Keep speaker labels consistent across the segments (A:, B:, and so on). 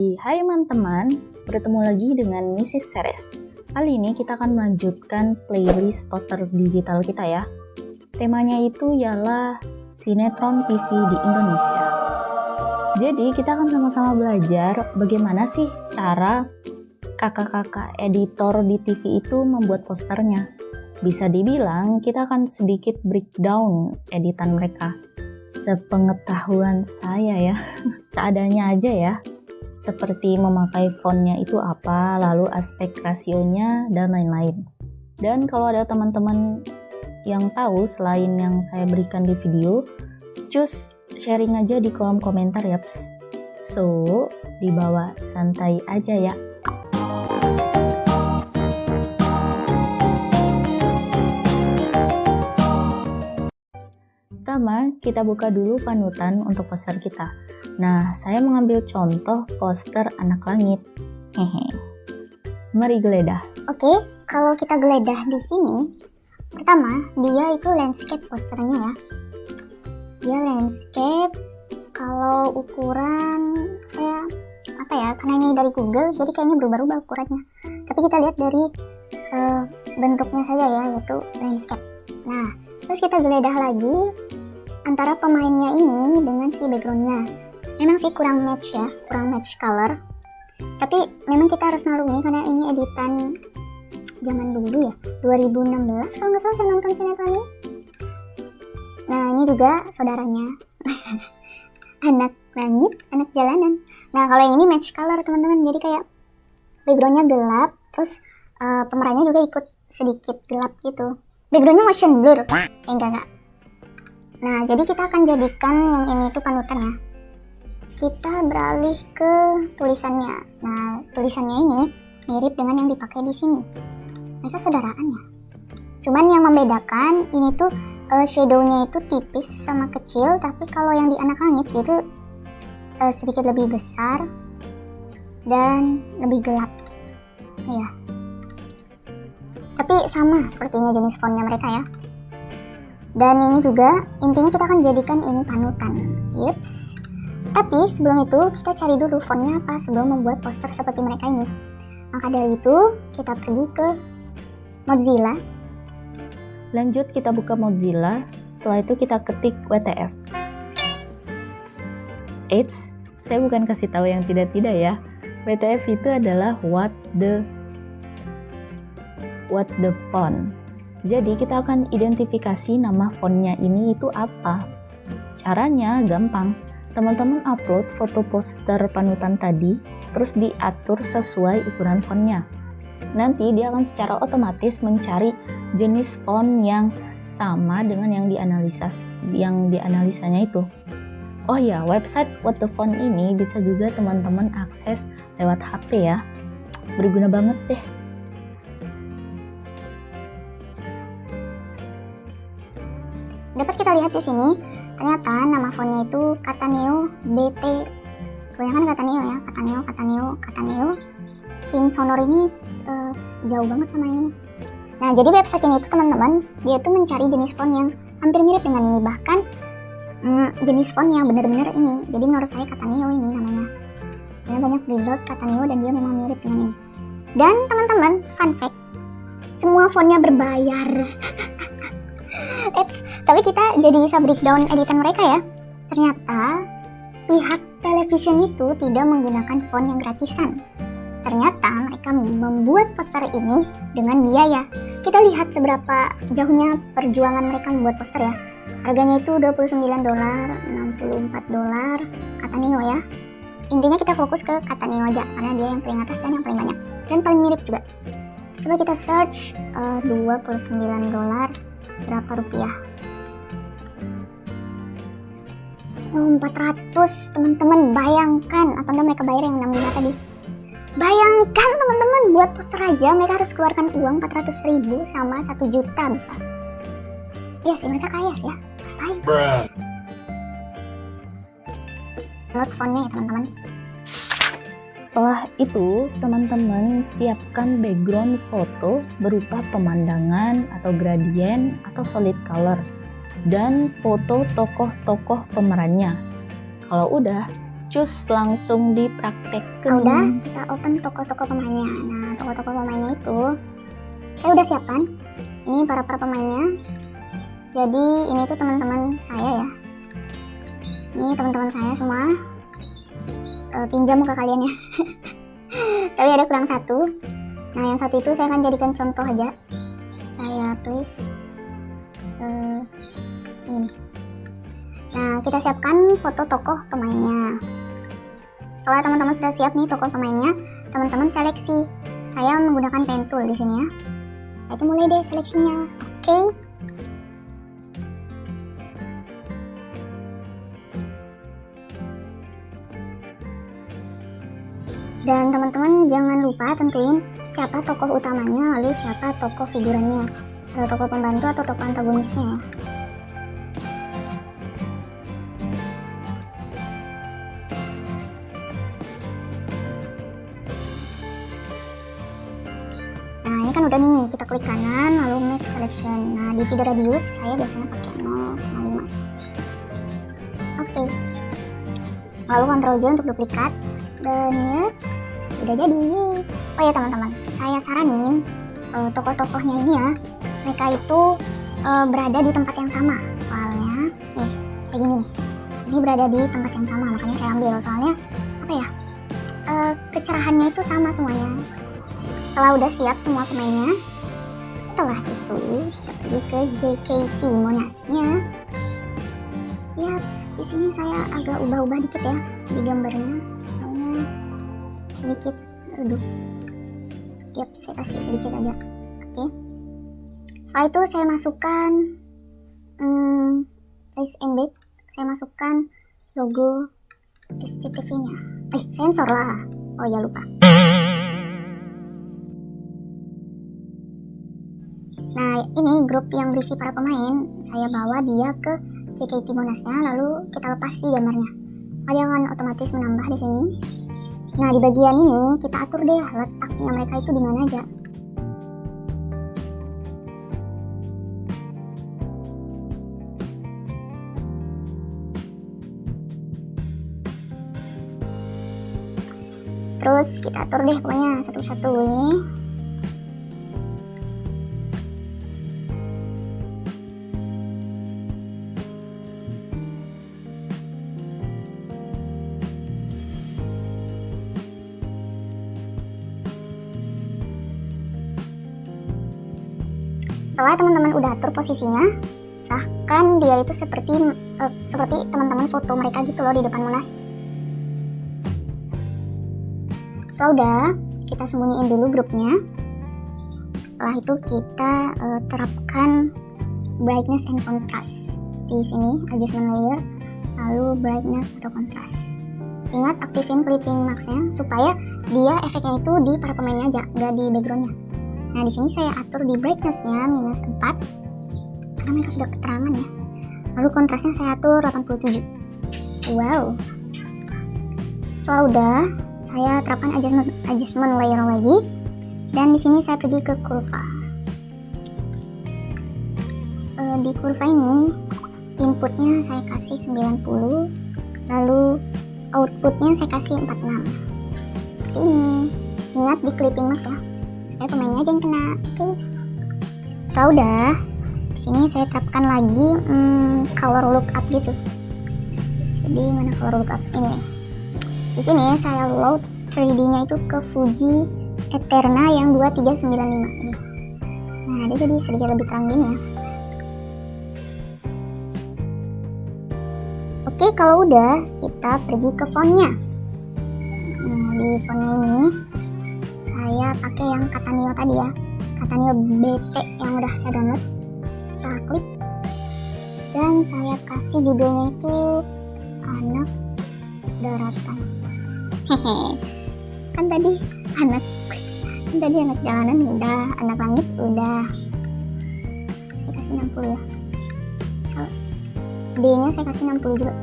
A: Hai teman-teman, bertemu lagi dengan Mrs. Seres. Kali ini kita akan melanjutkan playlist poster digital kita ya. Temanya itu ialah sinetron TV di Indonesia. Jadi kita akan sama-sama belajar bagaimana sih cara kakak-kakak editor di TV itu membuat posternya. Bisa dibilang kita akan sedikit breakdown editan mereka. Sepengetahuan saya ya, seadanya aja ya. Seperti memakai fontnya itu apa, lalu aspek rasionya, dan lain-lain. Dan kalau ada teman-teman yang tahu selain yang saya berikan di video, cus sharing aja di kolom komentar ya. So, di bawah santai aja ya. Pertama, kita buka dulu panutan untuk poster kita. Nah, saya mengambil contoh poster Anak Langit. Hehe. Mari geledah.
B: Oke, kalau kita geledah di sini, pertama dia itu landscape posternya ya. Dia landscape. Kalau ukuran saya karena ini dari Google, jadi kayaknya berubah-ubah ukurannya. Tapi kita lihat dari bentuknya saja ya, yaitu landscape. Nah, terus kita geledah lagi antara pemainnya ini dengan si backgroundnya. Memang sih kurang match ya, kurang match color. Tapi memang kita harus maklumi karena ini editan zaman dulu ya, 2016 kalau nggak salah saya nonton sinetron ini. Nah ini juga saudaranya, Anak Langit, Anak Jalanan. Nah kalau yang ini match color teman-teman, jadi kayak backgroundnya gelap, terus pemerannya juga ikut sedikit gelap gitu. Backgroundnya motion blur, enggak. Nah jadi kita akan jadikan yang ini tuh panutan ya. Kita beralih ke tulisannya. Nah, tulisannya ini mirip dengan yang dipakai di sini. Mereka saudaraan ya. Cuman yang membedakan ini tuh shadow-nya itu tipis sama kecil, tapi kalau yang di Anak Langit itu sedikit lebih besar dan lebih gelap. Ya. Tapi sama sepertinya jenis fontnya mereka ya. Dan ini juga intinya kita akan jadikan ini panutan. Yups. Tapi sebelum itu kita cari dulu fontnya apa sebelum membuat poster seperti mereka ini. Maka dari itu kita pergi ke Mozilla.
A: Lanjut kita buka Mozilla, setelah itu kita ketik WTF. Eits, saya bukan kasih tahu yang tidak-tidak ya. WTF itu adalah what the font. Jadi kita akan identifikasi nama fontnya ini itu apa. Caranya gampang. Teman-teman upload foto poster panutan tadi, terus diatur sesuai ukuran fontnya. Nanti dia akan secara otomatis mencari jenis font yang sama dengan yang dianalisanya itu. Oh ya, website What the Font ini bisa juga teman-teman akses lewat HP ya. Berguna banget deh.
B: Dapat kita lihat di sini, ternyata nama fontnya itu Kataneo BT. Kebanyakan Kataneo. King Sonor ini jauh banget sama ini. Nah, jadi website ini tuh teman-teman, dia tuh mencari jenis font yang hampir mirip dengan ini, bahkan jenis font yang benar-benar ini. Jadi menurut saya Kataneo ini namanya. Karena banyak result Kataneo dan dia memang mirip dengan ini. Dan teman-teman, fun fact, semua fontnya berbayar. Tapi kita jadi bisa breakdown editan mereka ya. Ternyata pihak television itu tidak menggunakan font yang gratisan. Ternyata mereka membuat poster ini dengan biaya. Kita lihat seberapa jauhnya perjuangan mereka membuat poster ya. Harganya itu $29, $64, Kataneo ya. Intinya kita fokus ke Kataneo aja karena dia yang paling atas dan yang paling banyak dan paling mirip juga. Coba kita search $29 berapa rupiah. 400 teman-teman, bayangkan, atau enggak mereka bayar yang 65 tadi. Bayangkan teman-teman, buat poster aja mereka harus keluarkan uang 400.000 sama 1 juta bisa. Ya sih, mereka kaya sih ya. Baik. Load fontnya ya teman-teman.
A: Setelah itu, teman-teman siapkan background foto berupa pemandangan atau gradien atau solid color dan foto tokoh-tokoh pemerannya. Kalau udah, cus langsung dipraktekkan.
B: Udah, kita open toko-toko pemainnya. Nah, toko-toko pemainnya itu saya udah siapkan. Ini para pemainnya. Jadi ini tuh teman-teman saya ya. Ini teman-teman saya semua. Pinjam muka kalian ya. Tapi ada kurang satu. Nah, yang satu itu saya akan jadikan contoh aja. Saya tulis ini. Nah, kita siapkan foto tokoh pemainnya. Setelah teman-teman sudah siap nih tokoh pemainnya, teman-teman seleksi. Saya menggunakan pen tool di sini ya. Nah, itu mulai deh seleksinya. Oke. Dan teman-teman jangan lupa tentuin siapa tokoh utamanya, lalu siapa tokoh figurannya, atau tokoh pembantu atau tokoh antagonisnya ya. Nah, ini kan udah nih, kita klik kanan lalu make selection. Nah, di video radius saya biasanya pakai 0,5. Oke. Lalu Ctrl J untuk duplikat. Dan yups, udah jadi. Oh ya teman-teman, saya saranin tokoh-tokohnya ini ya, mereka itu berada di tempat yang sama. Soalnya nih, kayak gini nih, ini berada di tempat yang sama, makanya saya ambil. Soalnya apa ya, kecerahannya itu sama semuanya. Setelah udah siap semua pemainnya, setelah itu kita pergi ke JKT Monasnya. Yaps, di sini saya agak ubah-ubah dikit ya di gambarnya, soalnya sedikit redup. Yap, saya kasih sedikit aja. Oke. Setelah itu saya masukkan place embed, saya masukkan logo SCTV-nya. Sensor lah. Oh ya, lupa. Nah, ini grup yang berisi para pemain, saya bawa dia ke JKT Monasnya, lalu kita lepas di gambarnya. Dia akan otomatis menambah di sini. Nah, di bagian ini kita atur deh letaknya mereka itu di mana aja. Terus kita atur deh pokoknya satu-satu ini. Setelah teman-teman udah atur posisinya, seakan dia itu seperti teman-teman foto mereka gitu loh di depan Monas. Setelah udah, kita sembunyiin dulu grupnya. Setelah itu kita terapkan brightness and contrast di sini, adjustment layer, lalu brightness atau contrast. Ingat aktifin clipping max-nya supaya dia efeknya itu di para pemainnya aja, nggak di backgroundnya. Nah, di sini saya atur di brightness-nya -4 karena mereka sudah keterangan ya. Lalu kontrasnya saya atur 87. Wow. Setelah udah, saya terapkan adjustment layer lagi. Dan di sini saya pergi ke kurva. Di kurva ini inputnya saya kasih 90, lalu outputnya saya kasih 46. Seperti ini. Ingat di clipping max ya, pemainnya aja yang kena. Oke. Setelah udah, sini saya terapkan lagi color lookup gitu. Jadi mana color lookup ini? Di sini saya load 3D-nya itu ke Fuji Eterna yang 2395 ini. Nah, dia jadi sedikit lebih terang gini ya. Oke, kalau udah, kita pergi ke fontnya. Nah, di fontnya ini saya pakai yang Katanio tadi ya, Katanio BT yang udah saya download. Kita klik dan saya kasih judulnya itu anak daratan. Kan tadi anak jalanan udah, anak langit udah. Saya kasih 60 ya. D-nya saya kasih 60 juga.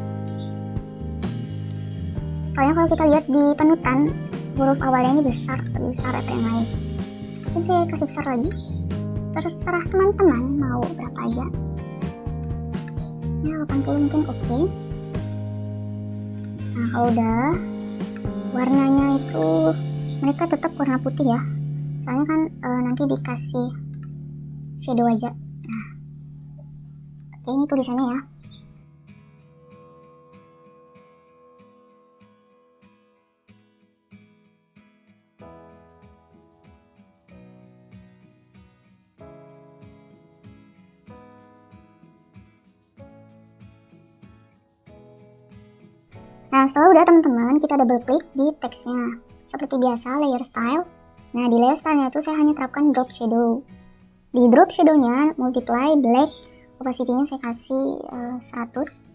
B: Soalnya kalau kita lihat di penutan, huruf awalnya ini besar, lebih besar apa yang lain. Mungkin saya kasih besar lagi. Terserah teman-teman mau berapa aja. Ya 80 mungkin oke. Nah, kalau udah warnanya itu mereka tetap warna putih ya. Soalnya kan nanti dikasih shadow aja. Nah, oke, ini tulisannya ya. Nah, setelah udah teman-teman, kita double klik di teksnya. Seperti biasa, layer style. Nah, di layer style-nya itu saya hanya terapkan drop shadow. Di drop shadow-nya, multiply black, opacity-nya saya kasih 100.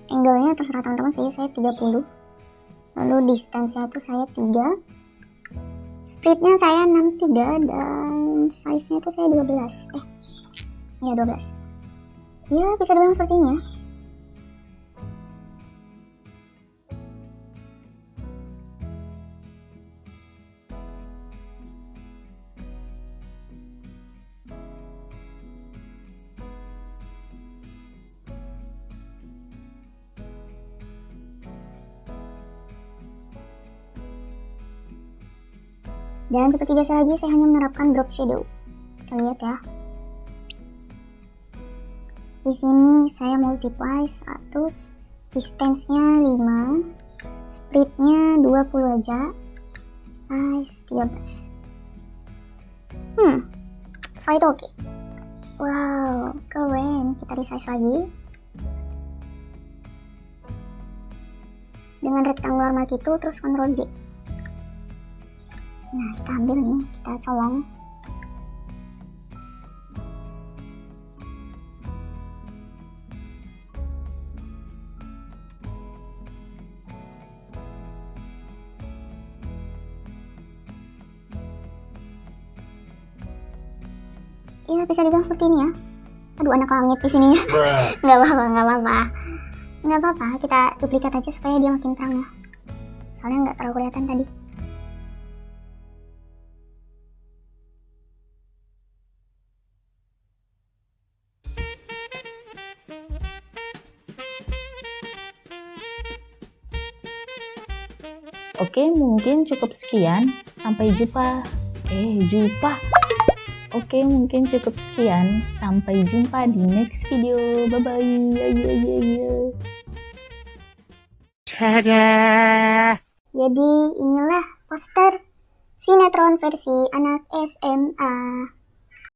B: Angle-nya terserah teman-teman, saya 30. Lalu distance-nya itu saya 3. Split-nya saya 63 dan size-nya itu saya 12. Ya 12. Ya, bisa dibilang seperti ini ya. Dan seperti biasa lagi, saya hanya menerapkan drop shadow. Kita lihat ya. Di sini saya multiply 100, distance-nya 5, split-nya 20 aja, size 13. So itu oke. Wow, keren. Kita resize lagi. Dengan rectangular mark itu, terus Ctrl J. Nah, kita ambil nih, kita colong. Ya, bisa dibilang seperti ini ya. Aduh, anak langit di sininya. Nggak apa-apa. Kita duplikat aja supaya dia makin terang ya. Soalnya nggak terlalu kelihatan tadi.
A: Oke, mungkin cukup sekian. Sampai jumpa. Oke, mungkin cukup sekian. Sampai jumpa di next video. Bye-bye.
B: Jadi inilah poster sinetron versi anak SMA.